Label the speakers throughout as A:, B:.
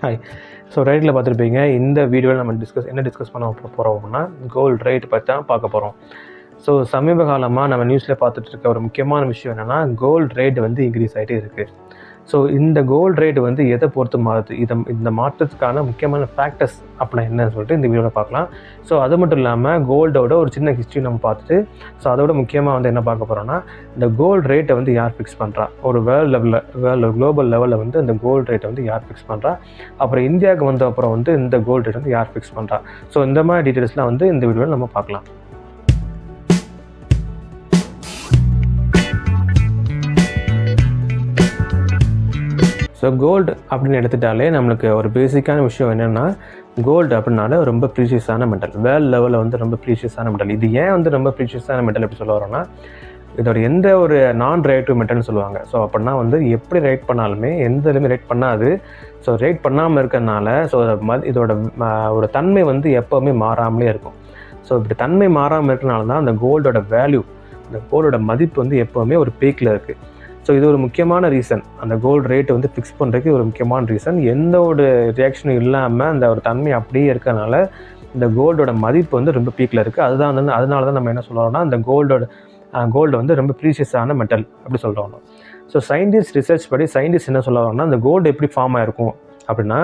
A: Hi. So ரைட்டில் பார்த்துருப்பீங்க. இந்த வீடியோவில் நம்ம டிஸ்கஸ் பண்ண போகிறோம் அப்படின்னா கோல்டு ரேட் பற்றி தான் பார்க்க போகிறோம். ஸோ சமீப காலமாக நம்ம நியூஸில் பார்த்துட்டு இருக்க ஒரு முக்கியமான விஷயம் என்னென்னா கோல்டு ரேட் வந்து இன்க்ரீஸ் ஆகிட்டே இருக்குது. ஸோ இந்த கோல்டு ரேட் வந்து எதை பொறுத்து மாறுது, இந்த மாற்றத்துக்கான முக்கியமான ஃபேக்டர்ஸ் அப்படின்னா என்னன்னு சொல்லிட்டு இந்த வீடியோவில் பார்க்கலாம். ஸோ அது மட்டும் இல்லாமல் கோல்டோட ஒரு சின்ன ஹிஸ்ட்ரி நம்ம பார்த்துட்டு, ஸோ அதோட முக்கியமாக வந்து என்ன பார்க்க போகிறோம்னா இந்த கோல்டு ரேட்டை வந்து யார் ஃபிக்ஸ் பண்ணுறா, ஒரு குளோபல் லெவலில் வந்து இந்த கோல்டு ரேட்டை வந்து யார் ஃபிக்ஸ் பண்ணுறா, அப்புறம் இந்தியாவுக்கு வந்த அப்புறம் வந்து இந்த கோல்டு ரேட் வந்து யார் ஃபிக்ஸ் பண்ணுறா. ஸோ இந்த மாதிரி டீட்டெயில்ஸ்லாம் வந்து இந்த வீடியோவில் நம்ம பார்க்கலாம். ஸோ கோல்டு அப்படின்னு எடுத்துட்டாலே நம்மளுக்கு ஒரு பேசிக்கான விஷயம் என்னென்னா, கோல்டு அப்படின்னாலே ரொம்ப ப்ரீஷியஸான மெட்டல், வேர்ல்டு லெவலில் வந்து ரொம்ப ப்ரீஷியஸான மெட்டல். இது ஏன் வந்து ரொம்ப ப்ரீஷியஸான மெட்டல் எப்படி சொல்ல வரோன்னா, இதோட எந்த ஒரு நான் ரேட்டிவ் மெட்டல்னு சொல்லுவாங்க. ஸோ அப்படின்னா வந்து எப்படி ரேட் பண்ணாலுமே எந்த இதுலையுமே ரேட் பண்ணாது. ஸோ ரேட் பண்ணாமல் இருக்கிறதுனால ஸோ இதோட ஒரு தன்மை வந்து எப்போவுமே மாறாமலே இருக்கும். ஸோ இப்படி தன்மை மாறாமல் இருக்கிறனால தான் அந்த கோல்டோட வேல்யூ, இந்த கோல்டோட மதிப்பு வந்து எப்போவுமே ஒரு பீக்கில் இருக்குது. ஸோ இது ஒரு முக்கியமான ரீசன், அந்த கோல்டு ரேட்டு வந்து ஃபிக்ஸ் பண்ணுறதுக்கு ஒரு முக்கியமான ரீசன். எந்த ஒரு ரியாக்ஷனும் இல்லாமல் அந்த ஒரு தன்மை அப்படியே இருக்கிறனால இந்த கோல்டோட மதிப்பு வந்து ரொம்ப பீக்கில் இருக்குது. அதனால தான் நம்ம என்ன சொல்கிறோம்னா இந்த கோல்டு வந்து ரொம்ப ப்ரீஷியஸான மெட்டல் அப்படி சொல்கிறோம். ஸோ ரிசர்ச் படி சயின்டிஸ்ட் என்ன சொல்லுவாங்கன்னா, இந்த கோல்டு எப்படி ஃபார்ம் ஆகிருக்கும் அப்படின்னா,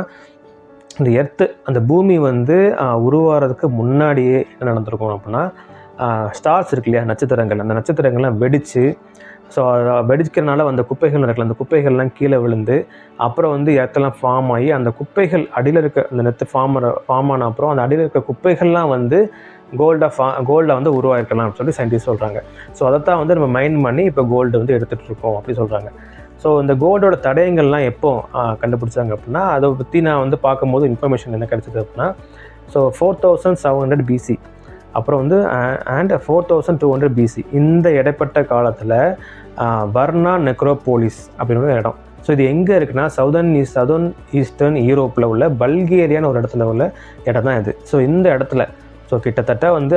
A: இந்த எர்த்து, அந்த பூமி வந்து உருவாகிறதுக்கு முன்னாடியே என்ன நடந்திருக்கும் அப்படின்னா, ஸ்டார்ஸ் இருக்கு இல்லையா, நட்சத்திரங்கள், அந்த நட்சத்திரங்கள்லாம் வெடித்து, ஸோ வெடிக்கிறனால அந்த குப்பைகள் இருக்குல்ல, அந்த குப்பைகள்லாம் கீழே விழுந்து அப்புறம் வந்து எர்த்தெல்லாம் ஃபார்ம் ஆகி, அந்த குப்பைகள் அடியில் இருக்க அந்த நெத்து ஃபார்ம் ஆன அப்புறம் அந்த அடியில் இருக்க குப்பைகள்லாம் வந்து கோல்டை வந்து உருவாயிருக்கலாம் அப்படின்னு சொல்லி சயின்டிஸ்ட் சொல்கிறாங்க. ஸோ அதைத்தான் வந்து நம்ம மைண்ட் பண்ணி இப்போ கோல்டு வந்து எடுத்துகிட்டு இருக்கோம் அப்படி சொல்கிறாங்க. ஸோ இந்த கோல்டோட தடயங்கள்லாம் எப்போ கண்டுபிடிச்சாங்க அப்படின்னா, அதை பற்றி நான் வந்து பார்க்கும்போது இன்ஃபர்மேஷன் என்ன கிடைச்சது அப்படின்னா, ஸோ 4700 BC அப்புறம் வந்து அண்ட் 4200 BC இந்த இடைப்பட்ட காலத்தில் வர்னா நெக்ரோபோலிஸ் அப்படின்னு ஒரு இடம். ஸோ இது எங்கே இருக்குன்னா சவுதர்ன் ஈஸ்டர்ன் யூரோப்பில் உள்ள பல்கேரியான்னு ஒரு இடத்துல உள்ள இடம் தான் இது. ஸோ இந்த இடத்துல ஸோ கிட்டத்தட்ட வந்து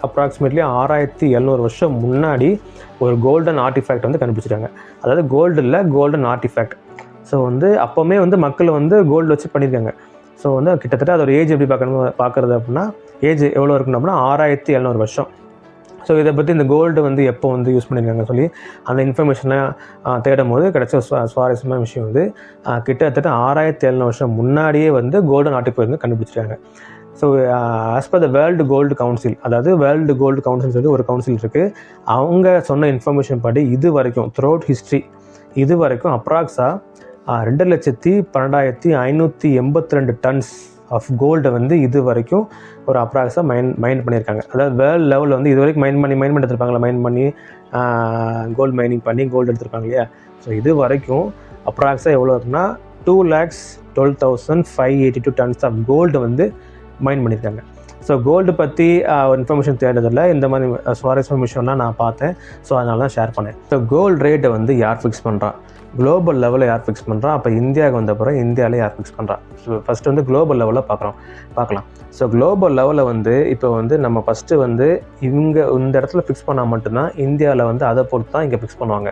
A: அப்ராக்சிமேட்லி 6700 வருஷம் முன்னாடி ஒரு கோல்டன் ஆர்டிஃபேக்ட் வந்து கண்டுபிடிச்சிருக்காங்க. அதாவது கோல்டு இல்லை, கோல்டன் ஆர்டிஃபேக்ட். ஸோ வந்து அப்போவுமே வந்து மக்கள் வந்து கோல்டு வச்சு பண்ணியிருக்காங்க. ஸோ வந்து கிட்டத்தட்ட அதோட ஏஜ் எப்படி பார்க்குறது அப்படின்னா, ஏஜ் எவ்வளோ இருக்குன்னு அப்படின்னா 6700 வருஷம். ஸோ இதை பற்றி இந்த கோல்டு வந்து எப்போ வந்து யூஸ் பண்ணியிருக்காங்க சொல்லி அந்த இன்ஃபர்மேஷனை தேடும் போது கிடைச்ச சுவாரஸ்யமான விஷயம் வந்து கிட்டத்தட்ட 6700 வருஷம் முன்னாடியே வந்து கோல்டன் ஆர்டிஃபேக்ட் வந்து கண்டுபிடிச்சிருக்காங்க. So as per the world gold council, அதாவது வேர்ல்டு கோல்டு கவுன்சில் சொல்லி ஒரு கவுன்சில் இருக்குது. அவங்க சொன்ன இன்ஃபர்மேஷன் படி இது வரைக்கும் த்ரூஅவுட் ஹிஸ்ட்ரி இது வரைக்கும் அப்ராக்ஸாக 2,12,582 டன்ஸ் ஆஃப் கோல்டை வந்து இது வரைக்கும் ஒரு அப்ராக்ஸாக மைண்ட் பண்ணியிருக்காங்க. அதாவது வேர்ல்டு லெவலில் வந்து இது வரைக்கும் மைண்ட் பண்ணி எடுத்துருப்பாங்களா, மைண்ட் பண்ணி கோல்டு மைனிங் பண்ணி கோல்டு எடுத்துருப்பாங்க இல்லையா. ஸோ இது வரைக்கும் அப்ராக்ஸாக எவ்வளோ இருக்குன்னா 2,12,582 டன்ஸ் ஆஃப் கோல்டு வந்து மைண்ட் பண்ணியிருக்காங்க. ஸோ கோல்டு பற்றி ஒரு இன்ஃபர்மேஷன் தேடுறதில்ல, இந்த மாதிரி சுவாரஸ்யமான விஷயம்லாம் நான் பார்த்தேன். ஸோ அதனால தான் ஷேர் பண்ணேன். ஸோ கோல்டு ரேட்டை வந்து யார் ஃபிக்ஸ் பண்ணுறா, குளோபல் லெவலில் யார் ஃபிக்ஸ் பண்ணுறா, அப்போ இந்தியாவுக்கு வந்த அப்புறம் இந்தியாவில் யார் ஃபிக்ஸ் பண்ணுறா. ஸோ ஃபஸ்ட்டு வந்து குளோபல் லெவலில் பார்க்கலாம். ஸோ குளோபல் லெவலில் வந்து இப்போ வந்து நம்ம ஃபஸ்ட்டு வந்து இந்த இடத்துல ஃபிக்ஸ் பண்ணால் மட்டும்தான் இந்தியாவில் வந்து அதை பொறுத்து தான் இங்கே ஃபிக்ஸ் பண்ணுவாங்க.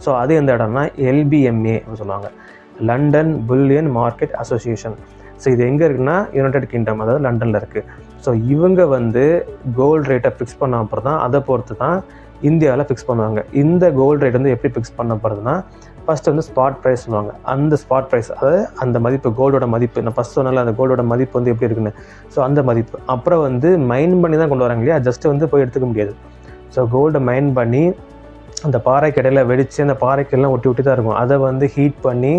A: ஸோ அது எந்த இடம்னா LBMA அப்படின்னு சொல்லுவாங்க, London bullion market association. So இது எங்கே இருக்குன்னா யுனைடெட் கிங்டம், அதாவது லண்டனில் இருக்குது. ஸோ இவங்க வந்து கோல்டு ரேட்டை ஃபிக்ஸ் பண்ண அப்புறம் தான் அதை பொறுத்து தான் இந்தியாவில் ஃபிக்ஸ் பண்ணுவாங்க. இந்த கோல்டு ரேட் வந்து எப்படி ஃபிக்ஸ் பண்ண போகிறதுனா, ஃபஸ்ட்டு வந்து ஸ்பாட் ப்ரைஸ் சொல்லுவாங்க. அந்த ஸ்பாட் ப்ரைஸ், அதாவது அந்த மதிப்பு, கோல்டோட மதிப்பு, நான் ஃபஸ்ட் சொன்னால அந்த கோல்டோட மதிப்பு வந்து எப்படி இருக்குன்னு, ஸோ அந்த மதிப்பு. அப்புறம் வந்து மைன் பண்ணி தான் கொண்டு வராங்க இல்லையா, ஜஸ்ட்டு வந்து போய் எடுத்துக்க முடியாது. ஸோ கோல்டை மைன் பண்ணி அந்த பாறைக்கு இடையில வெடித்து அந்த பாறைக்கெல்லாம் ஒட்டி தான் இருக்கும். அதை வந்து ஹீட் பண்ணி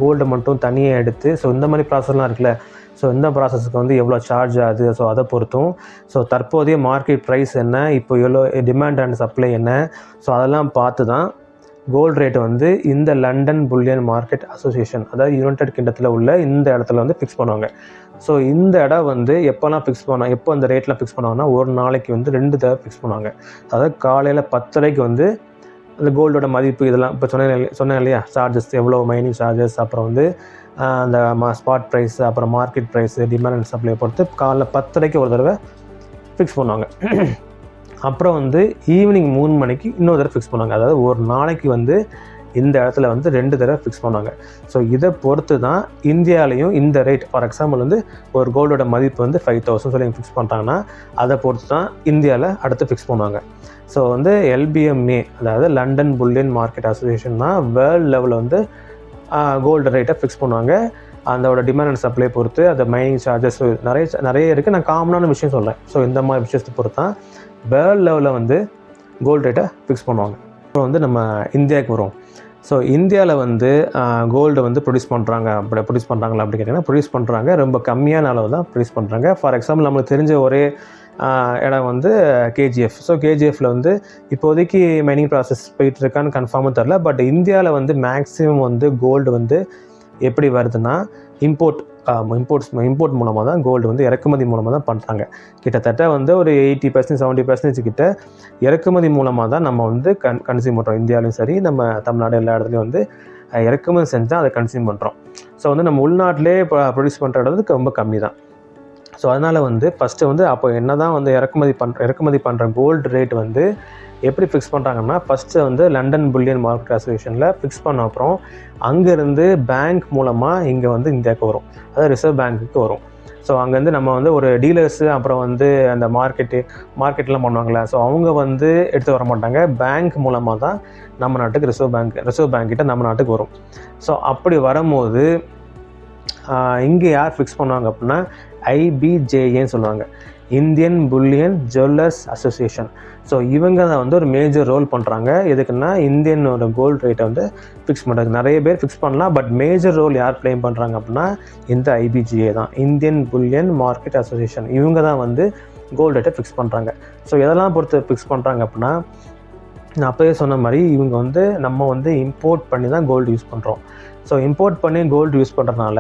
A: கோல்டை மட்டும் தனியாக எடுத்து, ஸோ இந்த மாதிரி ப்ராசஸ்லாம் இருக்குல்ல, ஸோ இந்த ப்ராசஸுக்கு வந்து எவ்வளோ சார்ஜ் ஆகுது, ஸோ அதை பொறுத்தும். ஸோ தற்போதைய மார்க்கெட் ப்ரைஸ் என்ன, இப்போ எவ்வளோ டிமாண்ட் அண்ட் சப்ளை என்ன, ஸோ அதெல்லாம் பார்த்து தான் கோல்டு ரேட்டை வந்து இந்த லண்டன் புல்லியன் மார்க்கெட் அசோசியேஷன், அதாவது யுனைடெட் கிங்டத்தில் உள்ள இந்த இடத்துல வந்து ஃபிக்ஸ் பண்ணுவாங்க. ஸோ இந்த இடம் வந்து எப்போ அந்த ரேட்லாம் ஃபிக்ஸ் பண்ணுவாங்கன்னா, ஒரு நாளைக்கு வந்து 2 தடவை ஃபிக்ஸ் பண்ணுவாங்க. அதாவது காலையில் 10:30 வந்து அந்த கோல்டோட மதிப்பு இதெல்லாம் இப்போ சொன்னேன் இல்லையா, சார்ஜஸ் எவ்வளோ மைனிங் சார்ஜஸ், அப்புறம் வந்து அந்த ஸ்பாட் ப்ரைஸ், அப்புறம் மார்க்கெட் ப்ரைஸு, டிமாண்ட் அண்ட் சப்ளையை பொறுத்து காலைல 10:30 ஒரு தடவை ஃபிக்ஸ் பண்ணுவாங்க. அப்புறம் வந்து ஈவினிங் 3 மணிக்கு இன்னொரு தடவை ஃபிக்ஸ் பண்ணுவாங்க. அதாவது ஒரு நாளைக்கு வந்து இந்த இடத்துல வந்து 2 தடவை ஃபிக்ஸ் பண்ணுவாங்க. ஸோ இதை பொறுத்து தான் இந்தியாவிலையும் இந்த ரேட், ஃபார் எக்ஸாம்பிள் வந்து ஒரு கோல்டோட மதிப்பு வந்து 5,000 சொல்லி ஃபிக்ஸ் பண்ணுறாங்கன்னா அதை பொறுத்து தான் இந்தியாவில் அடுத்து ஃபிக்ஸ் பண்ணுவாங்க. ஸோ வந்து LBMA, அதாவது லண்டன் புல்லியன் மார்க்கெட் அசோசியேஷன் தான் வேர்ல்டு லெவலில் வந்து கோல்டு ரேட்டை ஃபிக்ஸ் பண்ணுவாங்க. அதோட டிமாண்ட் அண்ட் சப்ளை பொறுத்து, அந்த மைனிங் சார்ஜஸ் நிறைய இருக்குது. நான் காமனான விஷயம் சொல்கிறேன். ஸோ இந்த மாதிரி விஷயத்தை பொறுத்து தான் வேர்ல்டு லெவலில் வந்து கோல்டு ரேட்டை ஃபிக்ஸ் பண்ணுவாங்க. அப்புறம் வந்து நம்ம இந்தியாவுக்கு வரும். ஸோ இந்தியாவில் வந்து கோல்டு வந்து ப்ரொடியூஸ் பண்ணுறாங்களா அப்படி கேட்டிங்கன்னா ப்ரொடியூஸ் பண்ணுறாங்க. ரொம்ப கம்மியான அளவு தான் ப்ரொடியூஸ் பண்ணுறாங்க. ஃபார் எக்ஸாம்பிள் நம்மளுக்கு தெரிஞ்ச ஒரே இடம் வந்து KGF. ஸோ KGFல வந்து இப்போதைக்கு மைனிங் ப்ராசஸ் போயிட்டுருக்கான்னு கன்ஃபார்மாக தெரில. பட் இந்தியாவில் வந்து மேக்ஸிமம் வந்து கோல்டு வந்து எப்படி வருதுன்னா இம்போர்ட் மூலமாக தான் கோல்டு வந்து இறக்குமதி மூலமாக தான் பண்ணுறாங்க. கிட்டத்தட்ட வந்து ஒரு 80% 70% கிட்ட இறக்குமதி மூலமாக தான் நம்ம வந்து கன்சியூம் பண்ணுறோம். இந்தியாவிலையும் சரி, நம்ம தமிழ்நாடு எல்லா இடத்துலையும் வந்து இறக்குமதி செஞ்சால் அதை கன்சியூம் பண்ணுறோம். ஸோ வந்து நம்ம உள்நாட்டிலே ப்ரொடியூஸ் பண்ணுற இடத்துக்கு ரொம்ப கம்மி தான். ஸோ அதனால் வந்து ஃபஸ்ட்டு வந்து அப்போ என்ன தான் வந்து இறக்குமதி பண்ணுற கோல்டு ரேட் வந்து எப்படி ஃபிக்ஸ் பண்ணுறாங்கன்னா, ஃபஸ்ட்டு வந்து லண்டன் புல்லியன் மார்க்கெட் அசோசியேஷனில் ஃபிக்ஸ் பண்ண அப்புறம் அங்கேருந்து பேங்க் மூலமாக இங்கே வந்து இந்தியாவுக்கு வரும், அதாவது ரிசர்வ் பேங்க்குக்கு வரும். ஸோ அங்கேருந்து நம்ம வந்து ஒரு டீலர்ஸு, அப்புறம் வந்து அந்த மார்க்கெட்லாம் பண்ணுவாங்களே, ஸோ அவங்க வந்து எடுத்து வர மாட்டாங்க. பேங்க் மூலமாக தான் நம்ம நாட்டுக்கு ரிசர்வ் பேங்க் கிட்ட நம்ம நாட்டுக்கு வரும். ஸோ அப்படி வரும்போது இங்கே யார் ஃபிக்ஸ் பண்ணுவாங்க அப்படின்னா IBJAன்னு சொல்லுவாங்க, Indian bullion jewellers association. So இவங்க தான் வந்து ஒரு மேஜர் ரோல் பண்ணுறாங்க. எதுக்குன்னா இந்தியனோட கோல்டு ரேட்டை வந்து ஃபிக்ஸ் பண்ணுறது. நிறைய பேர் ஃபிக்ஸ் பண்ணலாம், பட் மேஜர் ரோல் யார் ப்ளே பண்ணுறாங்க அப்படின்னா இந்த IBJA தான், இந்தியன் புல்லியன் மார்க்கெட் அசோசியேஷன். இவங்க தான் வந்து கோல்டு ரேட்டை ஃபிக்ஸ் பண்ணுறாங்க. ஸோ எதெல்லாம் பொறுத்து ஃபிக்ஸ் பண்ணுறாங்க அப்படின்னா, நான் அப்போயே சொன்ன மாதிரி இவங்க வந்து நம்ம வந்து இம்போர்ட் பண்ணி தான் கோல்டு யூஸ் பண்ணுறோம். ஸோ இம்போர்ட் பண்ணி கோல்டு யூஸ் பண்ணுறதுனால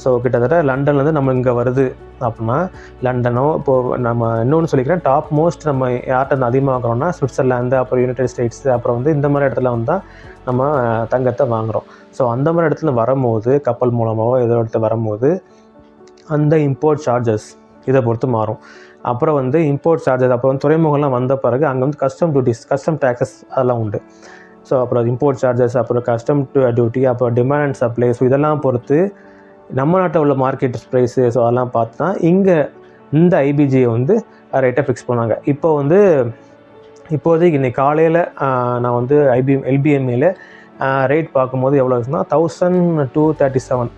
A: ஸோ கிட்டத்தட்ட லண்டன்லேருந்து நம்ம இங்கே வருது அப்படின்னா, லண்டனோ இப்போது நம்ம இன்னொன்று சொல்லிக்கிறேன், டாப் மோஸ்ட் நம்ம யார்கிட்ட அதிகமாக வாங்குறோம்னா சுவிட்சர்லாந்து, அப்புறம் யுனைடெட் ஸ்டேட்ஸ், அப்புறம் வந்து இந்த மாதிரி இடத்துல வந்து தான் நம்ம தங்கத்தை வாங்குகிறோம். ஸோ அந்த மாதிரி இடத்துல வரும்போது, கப்பல் மூலமாகவோ ஏதோ இடத்துல வரும்போது அந்த இம்போர்ட் சார்ஜஸ் இதை பொறுத்து மாறும். அப்புறம் வந்து இம்போர்ட் சார்ஜஸ், அப்புறம் துறைமுகம்லாம் வந்த பிறகு அங்கே வந்து கஸ்டம் டேக்ஸஸ் அதெல்லாம் உண்டு. ஸோ அப்புறம் இம்போர்ட் சார்ஜஸ், அப்புறம் கஸ்டம் டியூட்டி, அப்புறம் டிமாண்ட் அண்ட் சப்ளை, ஸோ இதெல்லாம் பொறுத்து நம்ம நாட்டில் உள்ள மார்க்கெட் ப்ரைஸு, ஸோ அதெல்லாம் பார்த்து தான் இங்கே இந்த IBJA வந்து ரேட்டை ஃபிக்ஸ் பண்ணாங்க. இப்போதைக்கு இன்றைக்கி காலையில் நான் வந்து LBMAல ரேட் பார்க்கும்போது எவ்வளோ இருக்குன்னா 1237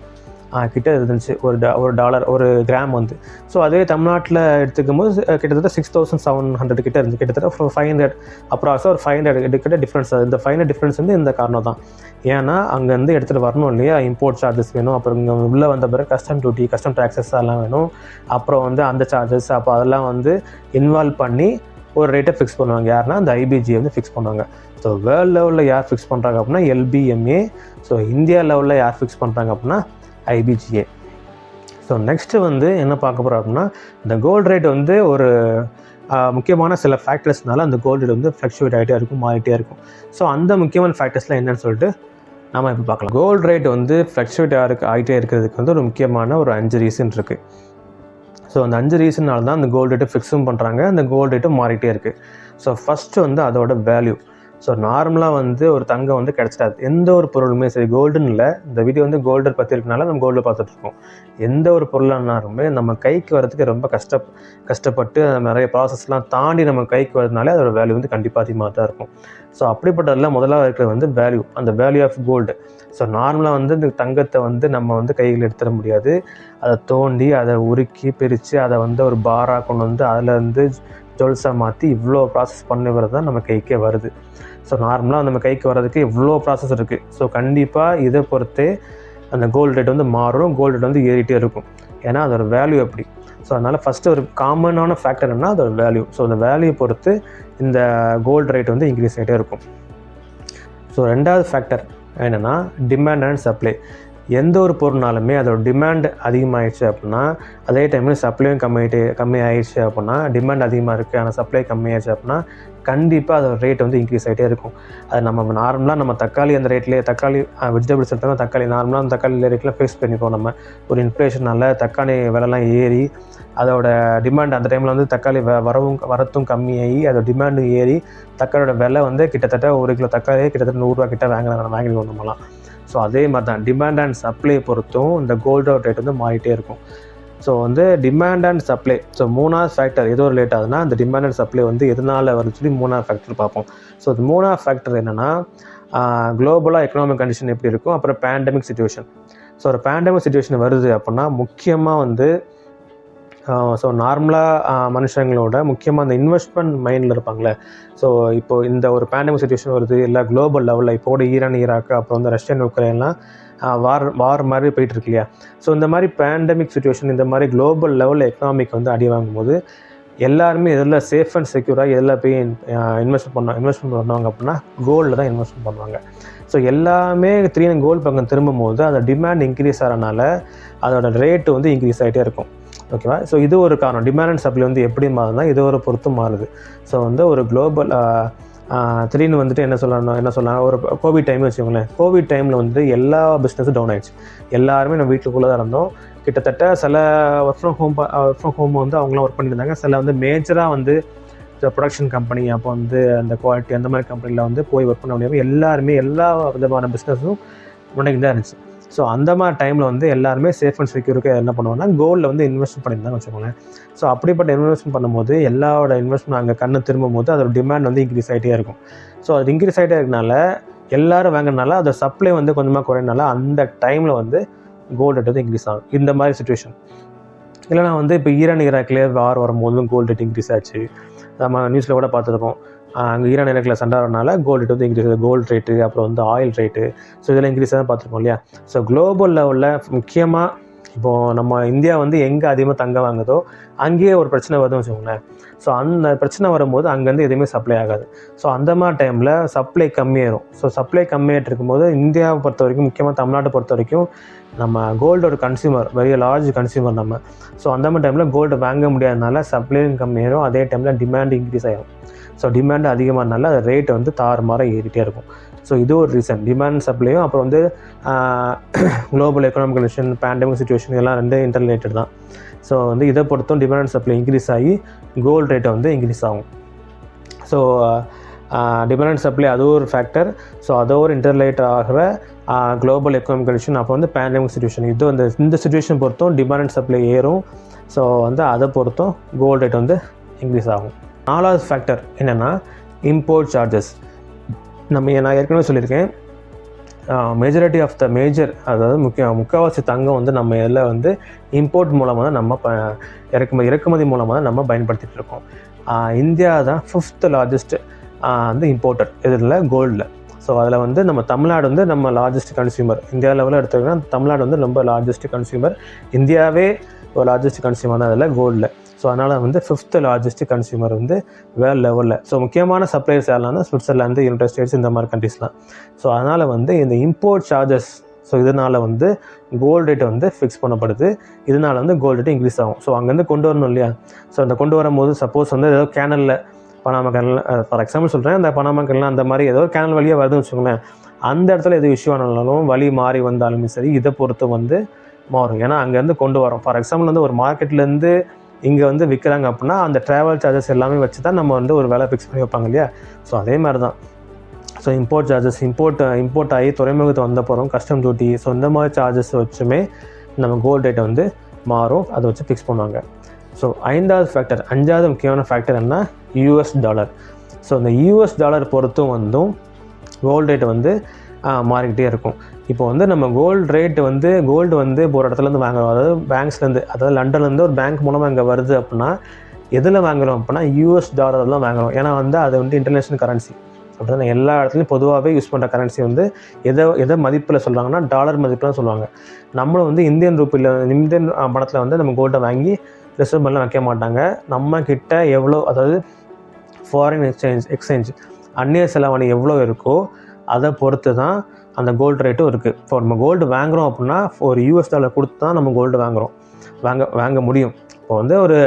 A: கிட்ட இருந்துச்சு ஒரு டாலர் ஒரு கிராம் வந்து. ஸோ அதே தமிழ்நாட்டில் எடுத்துக்கும் போது கிட்டத்தட்ட 6700 கிட்ட இருந்து, கிட்டத்தட்ட 500 அப்ராக்ஸாக ஒரு 500 கிட்ட டிஃப்ரென்ஸ். இந்த 500 டிஃப்ரென்ஸ் வந்து இந்த காரணம் தான். ஏன்னா அங்கேருந்து எடுத்துகிட்டு வரணும் இல்லையா, இம்போர்ட் சார்ஜஸ் வேணும், அப்புறம் இங்கே உள்ளே வந்த பிறகு கஸ்டம் டியூட்டி, கஸ்டம் டேக்ஸஸ் அதெல்லாம் வேணும், அப்புறம் வந்து அந்த சார்ஜஸ், அப்போ அதெல்லாம் வந்து இன்வால்வ் பண்ணி ஒரு ரேட்டை ஃபிக்ஸ் பண்ணுவாங்க. யாருன்னா அந்த IBJA வந்து ஃபிக்ஸ் பண்ணுவாங்க. ஸோ வேர்ல்டு லெவலில் யார் ஃபிக்ஸ் பண்ணுறாங்க அப்படின்னா LBMA. ஸோ இந்தியா லெவலில் யார் ஃபிக்ஸ் பண்ணுறாங்க அப்படின்னா IBJA. ஸோ நெக்ஸ்ட்டு வந்து என்ன பார்க்க போகிறோம் அப்படின்னா, இந்த கோல்டு ரேட் வந்து ஒரு முக்கியமான சில ஃபேக்டர்ஸ்னால அந்த கோல்டு ரேட் வந்து ஃப்ளக்சுவேட் ஆகிட்டே இருக்கும், மாறிட்டே இருக்கும். ஸோ அந்த முக்கியமான ஃபேக்டர்ஸ்லாம் என்னன்னு சொல்லிட்டு நம்ம இப்போ பார்க்கலாம். கோல்டு ரேட் வந்து ஃப்ளக்சுவேட் ஆகிட்டே இருக்கிறதுக்கு வந்து ஒரு முக்கியமான ஒரு 5 ரீசன் இருக்குது. ஸோ அந்த 5 ரீசனால தான் அந்த கோல்டு ரேட்டை ஃபிக்ஸும் பண்ணுறாங்க, அந்த கோல்டு ரேட்டும் மாறிட்டே இருக்குது. ஸோ ஃபஸ்ட்டு வந்து அதோட வேல்யூ. ஸோ நார்மலாக வந்து ஒரு தங்கம் வந்து கிடச்சிட்டாது, எந்த ஒரு பொருளுமே சரி, கோல்டுன்னு இல்லை, இந்த வீடியோ வந்து கோல்டு பற்றி இருக்கனால நம்ம கோல்டு பார்த்துட்ருக்கோம். எந்த ஒரு பொருளானாலுமே நம்ம கைக்கு வரதுக்கு ரொம்ப கஷ்டப்பட்டு நிறைய ப்ராசஸ்லாம் தாண்டி நம்ம கைக்கு வரதுனாலே அதோட வேல்யூ வந்து கண்டிப்பாக அதிகமாக தான் இருக்கும். ஸோ அப்படிப்பட்டதெல்லாம் முதலாக இருக்கிறது வந்து வேல்யூ, அந்த வேல்யூ ஆஃப் கோல்டு. ஸோ நார்மலாக வந்து இந்த தங்கத்தை வந்து நம்ம வந்து கையில் எடுத்துட முடியாது, அதை தோண்டி அதை உருக்கி பிரித்து அதை வந்து ஒரு பாராக கொண்டு வந்து அதில் வந்து ஜுவல்ஸாக மாற்றி இவ்வளோ ப்ராசஸ் பண்ணுறது தான் நம்ம கைக்கே வருது. ஸோ நார்மலாக நம்ம கைக்கு வர்றதுக்கு இவ்வளோ ப்ராசஸ் இருக்குது. ஸோ கண்டிப்பாக இதை பொறுத்தே அந்த கோல்டு ரேட் வந்து மாறும், கோல்டு ரேட் வந்து ஏறிட்டே இருக்கும். ஏன்னா அதோட வேல்யூ எப்படி. ஸோ அதனால் ஃபஸ்ட்டு ஒரு காமனான ஃபேக்டர் என்ன, அதோட வேல்யூ. ஸோ அந்த வேல்யூ பொறுத்து இந்த கோல்டு ரேட் வந்து இன்க்ரீஸ் ஆகிட்டே இருக்கும். ஸோ ரெண்டாவது ஃபேக்டர் என்னென்னா டிமாண்ட் அண்ட் சப்ளை. எந்த ஒரு பொருள்னாலுமே அதோட டிமாண்ட் அதிகமாகிடுச்சு அப்படின்னா, அதே டைமில் சப்ளையும் கம்மி ஆகிடுச்சு அப்படின்னா, டிமாண்ட் அதிகமாக இருக்குது ஆனால் சப்ளை கம்மியாகிடுச்சு அப்படின்னா, கண்டிப்பாக அதோட ரேட் வந்து இன்க்ரீஸ் ஆகிட்டே இருக்கும். அது நம்ம நார்மலாக நம்ம தக்காளி அந்த ரேட்லேயே வெஜிடபிள்ஸ் எடுத்தோம்னா தக்காளி நார்மலாக அந்த தக்காளி ரேட்லாம் ஃபேஸ் பண்ணிப்போம். நம்ம ஒரு இன்ஃப்ளேஷனால் தக்காளி விலைலாம் ஏறி அதோட டிமாண்ட் அந்த டைமில் வந்து தக்காளி வரத்தும் கம்மியாகி அதோட டிமாண்டும் ஏறி தக்காளியோட விலை வந்து கிட்டத்தட்ட 1 கிலோ தக்காளியே கிட்டத்தட்ட 100 ரூபா கிட்ட வாங்கிடுவோம் நம்மலாம். ஸோ அதே மாதிரி தான் டிமாண்ட் அண்ட் சப்ளை பொறுத்தும் இந்த கோல்டோட ரேட் வந்து மாறிட்டே இருக்கும். ஸோ வந்து டிமாண்ட் அண்ட் சப்ளை, ஸோ 3வது ஃபேக்டர் ஏதோ ரிலேட் ஆகுதுன்னா அந்த டிமாண்ட் அண்ட் சப்ளை வந்து எதனால் வருதுன்னு சொல்லி 3வது ஃபேக்டர் பார்ப்போம். ஸோ அது 3வது ஃபேக்டர் என்னென்னா குளோபலாக எக்கனாமிக் கண்டிஷன் எப்படி இருக்கும், அப்புறம் பேண்டமிக் சிச்சுவேஷன். ஸோ ஒரு பேண்டமிக் சிச்சுவேஷன் வருது அப்படின்னா முக்கியமாக வந்து ஸோ நார்மலாக மனுஷங்களோட முக்கியமாக அந்த இன்வெஸ்ட்மெண்ட் மைண்டில் இருப்பாங்களே. ஸோ இப்போது இந்த ஒரு பேண்டமிக் சிச்சுவேஷன் வருது இல்லை குளோபல் லெவலில் இப்போ கூட ஈரான் ஈராக்கு அப்புறம் வந்து ரஷ்யன் உக்ரைன்லாம் வார் மாதிரி போயிட்டுருக்கு இல்லையா. ஸோ இந்த மாதிரி பேண்டமிக் சிச்சுவேஷன் இந்த மாதிரி குளோபல் லெவலில் எக்கனாமிக் வந்து அடி வாங்கும்போது எல்லாருமே எதில் சேஃப் அண்ட் செக்யூராக எதில் போய் இன்வெஸ்ட் பண்ணுவாங்க அப்படின்னா கோல்டில் தான் இன்வெஸ்ட் பண்ணுவாங்க. ஸோ எல்லாமே திடீர்னு கோல்டு பக்கம் திரும்பும்போது அந்த டிமாண்ட் இன்க்ரீஸ் ஆகிறனால அதோட ரேட்டு வந்து இன்க்ரீஸ் ஆகிட்டே இருக்கும். ஓகேவா. ஸோ இது ஒரு காரணம். டிமாண்ட் அண்ட் சப்ளை வந்து எப்படி மாறுதுன்னா இது ஒரு பொறுத்து மாறுது. ஸோ வந்து ஒரு குளோபல் திடீர்னு வந்துட்டு என்ன சொல்லலாம் ஒரு கோவிட் டைம் வச்சுக்கோங்களேன். கோவிட் டைமில் வந்து எல்லா பிஸ்னஸும் டவுன் ஆகிடுச்சு. எல்லாருமே நம்ம வீட்டுக்குள்ளே தான் இருந்தோம். கிட்டத்தட்ட சில ஒர்க் ஃப்ரம் ஹோம் வந்து அவங்களாம் ஒர்க் பண்ணியிருந்தாங்க. சில வந்து மேஜராக வந்து ப்ரொடக்ஷன் கம்பெனி அப்போ வந்து அந்த குவாலிட்டி அந்த மாதிரி கம்பெனியில் வந்து போய் ஒர்க் பண்ண முடியாமல் எல்லாருமே எல்லா விதமான பிஸ்னஸும் முன்னேறி தான் இருந்துச்சு. ஸோ அந்த மாதிரி டைமில் வந்து எல்லாருமே சேஃப் அண்ட் செக்யூருக்கு என்ன பண்ணுவாங்கன்னா கோல்டில் வந்து இன்வெஸ்ட் பண்ணியிருந்தாங்க வச்சுக்கோங்களேன். ஸோ அப்படிப்பட்ட இன்வெஸ்ட்மெண்ட் பண்ணும்போது எல்லாரோட இன்வெஸ்ட்மெண்ட் அங்கே கண்ணு திரும்பும் போது அதோட டிமாண்ட் வந்து இன்க்ரீஸ் ஆகிட்டே இருக்கும். ஸோ அது இன்க்ரீஸ் ஆகிட்டே இருக்கனால எல்லோரும் வாங்கினால அதோட சப்ளை வந்து கொஞ்சமாக குறையினால அந்த டைமில் வந்து கோல்டு ரேட் வந்து இன்க்ரீஸ் ஆகும். இந்த மாதிரி சுச்சுவேஷன் இல்லைனா வந்து இப்போ ஈராக்லேயே வார் வரும்போதும் கோல்டு ரேட் இன்க்ரீஸ் ஆச்சு. நம்ம நியூஸில் கூட பார்த்துருக்கோம். அங்கே ஈரான் ஈராக்கில் சண்டை வரனால கோல்டு ரேட் வந்து இன்க்ரீஸ் ஆகுது. கோல்டு ரேட்டு அப்புறம் வந்து ஆயில் ரேட்டு ஸோ இதெல்லாம் இன்க்ரீஸ் தான் பார்த்துருக்கோம் இல்லையா. ஸோ குளோபல் லெவலில் முக்கியமாக இப்போது நம்ம இந்தியா வந்து எங்கே அதிகமாக தங்கம் வாங்குதோ அங்கேயே ஒரு பிரச்சனை வருதுன்னு வச்சுக்கோங்களேன். ஸோ அந்த பிரச்சனை வரும்போது அங்கேருந்து எதுவுமே சப்ளை ஆகாது. ஸோ அந்த மாதிரி டைமில் சப்ளை கம்மியாயிரும். ஸோ சப்ளை கம்மியாகிட்டு இருக்கும்போது இந்தியாவை பொறுத்த வரைக்கும் முக்கியமாக தமிழ்நாட்டை பொறுத்த வரைக்கும் நம்ம கோல்டோட கன்சியூமர் வெரி லார்ஜ் கன்சியூமர் நம்ம. ஸோ அந்த மாதிரி டைமில் கோல்டு வாங்க முடியாதனால சப்ளையும் கம்மியாயிரும். அதே டைமில் டிமாண்ட் இன்க்ரீஸ் ஆகிடும். ஸோ டிமாண்ட் அதிகமானால அது ரேட்டு வந்து தாறுமாற ஏறிட்டே இருக்கும். ஸோ இது ஒரு ரீசன். டிமாண்ட் சப்ளையும் அப்புறம் வந்து global economic condition pandemic situation இதெல்லாம் ரெண்டு இன்டர்ரிலேட்டட் தான். ஸோ வந்து இதை பொறுத்தும் டிமாண்ட் சப்ளை இன்க்ரீஸ் ஆகி கோல்டு ரேட்டை வந்து இன்க்ரீஸ் ஆகும். ஸோ டிமாண்ட் சப்ளை அது ஒரு ஃபேக்டர். ஸோ அதோடு இன்டர்ரிலேட்டட் ஆகிற குளோபல் எக்கனாமிக் கண்டிஷன் அப்புறம் வந்து பேண்டமிக் சிச்சுவேஷன் இது வந்து இந்த சிச்சுவேஷன் பொறுத்தும் டிமாண்ட் சப்ளை ஏறும். ஸோ வந்து அதை பொறுத்தும் கோல்டு ரேட் வந்து இன்க்ரீஸ் ஆகும். 4வது ஃபேக்டர் என்னென்னா இம்போர்ட் சார்ஜஸ். நான் ஏற்கனவே சொல்லியிருக்கேன் மெஜாரிட்டி ஆஃப் த மேஜர் அதாவது முக்கால்வாசி தங்கம் வந்து நம்ம இதில் வந்து இம்போர்ட் மூலமாக தான் நம்ம இறக்குமதி மூலமாக தான் நம்ம பயன்படுத்திகிட்டு இருக்கோம். இந்தியா தான் 5th லார்ஜஸ்ட் வந்து இம்போர்ட்டர் இதில் கோல்டில். ஸோ அதில் வந்து நம்ம தமிழ்நாடு வந்து நம்ம லார்ஜஸ்ட் கன்சியூமர். இந்தியா லெவலில் எடுத்துக்கிட்டோம்னா தமிழ்நாடு வந்து ரொம்ப லார்ஜஸ்ட் கன்சியூமர். இந்தியாவே ஒரு லார்ஜஸ்ட் கன்சியூமர் தான் அதில் கோல்டில். ஸோ அதனால் வந்து 5th லார்ஜஸ்ட் கன்சியூமர் வந்து வேர்ல்டு லெவலில். ஸோ முக்கியமான சப்ளையர்ஸ் யாரெல்லாம் ஸ்விட்சர்லாந்து யுனைடெட் ஸ்டேட்ஸ் இந்த மாதிரி கண்ட்ரிஸ்லாம். ஸோ அதனால் வந்து இந்த இம்போர்ட் சார்ஜஸ் ஸோ இதனால் வந்து கோல்டு ரேட் வந்து ஃபிக்ஸ் பண்ணப்படுது. இதனால் வந்து கோல்டு ரேட் இன்க்ரீஸ் ஆகும். ஸோ அங்கேருந்து கொண்டு வரணும் இல்லையா. ஸோ அந்த கொண்டு வரும்போது சப்போஸ் வந்து ஏதோ கேனலில் பனாமா கேனல் ஃபார் எக்ஸாம்பிள் சொல்கிறேன் அந்த பனாமா கேனல் அந்த மாதிரி ஏதோ கேனல் வழியாக வருதுன்னு வச்சுக்கோங்களேன். அந்த இடத்துல எது இஷ்யூ ஆனாலும் வழி மாறி வந்தாலுமே சரி இதை பொறுத்து வந்து மாறும். ஏன்னா அங்கேருந்து கொண்டு வரோம். ஃபார் எக்ஸாம்பிள் வந்து ஒரு மார்க்கெட்லேருந்து இங்கே வந்து விற்கிறாங்க அப்படின்னா அந்த ட்ராவல் சார்ஜஸ் எல்லாமே வச்சு தான் நம்ம வந்து ஒரு விலை ஃபிக்ஸ் பண்ணி வைப்பாங்க இல்லையா. ஸோ அதே மாதிரி தான். ஸோ இம்போர்ட் சார்ஜஸ் இம்போர்ட் ஆகி துறைமுகத்தை வந்த போகிறோம் கஸ்டம் டியூட்டி. ஸோ இந்த மாதிரி சார்ஜஸ் வச்சுமே நம்ம கோல்டு ரேட்டை வந்து மாறும். அதை வச்சு ஃபிக்ஸ் பண்ணுவாங்க. ஸோ 5வது முக்கியமான ஃபேக்டர் என்ன US டாலர். ஸோ இந்த US டாலர் பொறுத்தும் வந்தும் கோல்டு ரேட்டு வந்து மாறிக்கிட்டே இருக்கும். இப்போ வந்து நம்ம கோல்டு வந்து இப்போ ஒரு இடத்துலேருந்து வாங்குறோம். அதாவது பேங்க்ஸ்லேருந்து அதாவது லண்டன்லேருந்து ஒரு பேங்க் மூலமாக இங்கே வருது அப்படின்னா எதில் வாங்குகிறோம் அப்படின்னா US டாலர் தான் வாங்குகிறோம். ஏன்னா வந்து அது வந்து இன்டர்நேஷ்னல் கரன்சி அப்படின்னா எல்லா இடத்துலையும் பொதுவாகவே யூஸ் பண்ணுற கரன்சி வந்து எதை மதிப்பில் சொல்கிறாங்கன்னா டாலர் மதிப்பில் சொல்லுவாங்க. நம்மளும் வந்து இந்தியன் பணத்தில் வந்து நம்ம கோல்டை வாங்கி ரிசர்வ் பண்ணலாம் வைக்க மாட்டாங்க. நம்ம கிட்ட எவ்வளோ அதாவது ஃபாரின் எக்ஸ்சேஞ்ச் அந்நிய செலவாணி எவ்வளோ இருக்கோ அதை பொறுத்து தான் அந்த கோல்டு ரேட்டும் இருக்குது. இப்போ நம்ம கோல்டு வாங்குகிறோம் அப்படின்னா ஒரு $US கொடுத்து தான் நம்ம கோல்டு வாங்க முடியும். இப்போ வந்து ஒரு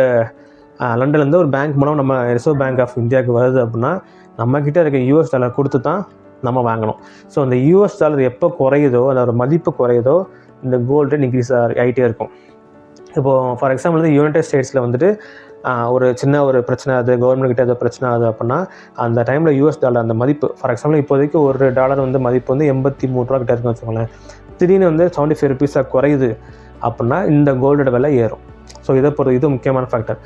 A: லண்டன்லேருந்து ஒரு பேங்க் மூலம் நம்ம ரிசர்வ் பேங்க் ஆஃப் இந்தியாவுக்கு வருது அப்படின்னா நம்மக்கிட்ட இருக்க $US கொடுத்து தான் நம்ம வாங்கணும். ஸோ அந்த $US எப்போ குறையுதோ, அதோட மதிப்பு குறையுதோ, இந்த கோல்டு ரேட் இன்க்ரீஸ் ஆகிட்டே இருக்கும். இப்போது ஃபார் எக்ஸாம்பிள் வந்து யுனைடெட் ஸ்டேட்ஸில் வந்துட்டு ஒரு சின்ன ஒரு பிரச்சனை ஆகுது, கவர்மெண்ட் கிட்ட ஏதோ பிரச்சனை ஆகுது அப்படின்னா அந்த டைமில் $US அந்த மதிப்பு ஃபார் எக்ஸாம்பிள் இப்போதைக்கு $1 வந்து மதிப்பு வந்து $83 கிட்ட இருக்குன்னு வச்சுக்கோங்களேன். திடீர்னு வந்து $75 குறையுது அப்படின்னா இந்த கோல்டோட விலை ஏறும். ஸோ இதை பொறுத்து இது முக்கியமான ஃபேக்டர்.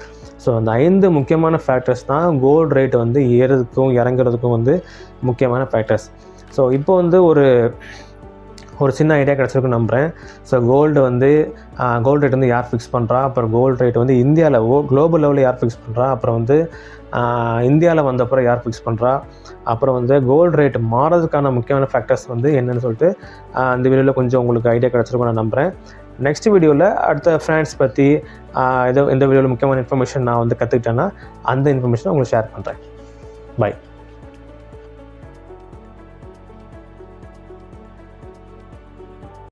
A: ஸோ அந்த 5 முக்கியமான ஃபேக்டர்ஸ் தான் கோல்டு ரேட் வந்து ஏறுறதுக்கும் இறங்குறதுக்கும் வந்து முக்கியமான ஃபேக்டர்ஸ். ஸோ இப்போ வந்து ஒரு சின்ன ஐடியா கிடச்சிருக்குன்னு நம்புகிறேன். ஸோ கோல்டு ரேட் வந்து யார் ஃபிக்ஸ் பண்ணுறா, அப்புறம் கோல்டு ரேட் வந்து இந்தியாவில் குளோபல் லெவலில் யார் ஃபிக்ஸ் பண்ணுறா, அப்புறம் வந்து இந்தியாவில் வந்தப்பறம் யார் ஃபிக்ஸ் பண்ணுறா, அப்புறம் வந்து கோல்டு ரேட் மாறதுக்கான முக்கியமான ஃபேக்டர்ஸ் வந்து என்னென்னு சொல்லிட்டு இந்த வீடியோவில் கொஞ்சம் உங்களுக்கு ஐடியா கிடச்சிருக்கும் நான் நம்புகிறேன். நெக்ஸ்ட் வீடியோவில் அடுத்த ஃப்ரான்ஸ் பற்றி எந்த வீடியோவில் முக்கியமான இன்ஃபர்மேஷன் நான் வந்து கற்றுக்கிட்டேன்னா அந்த இன்ஃபர்மேஷனை உங்களுக்கு ஷேர் பண்ணுறேன். பை.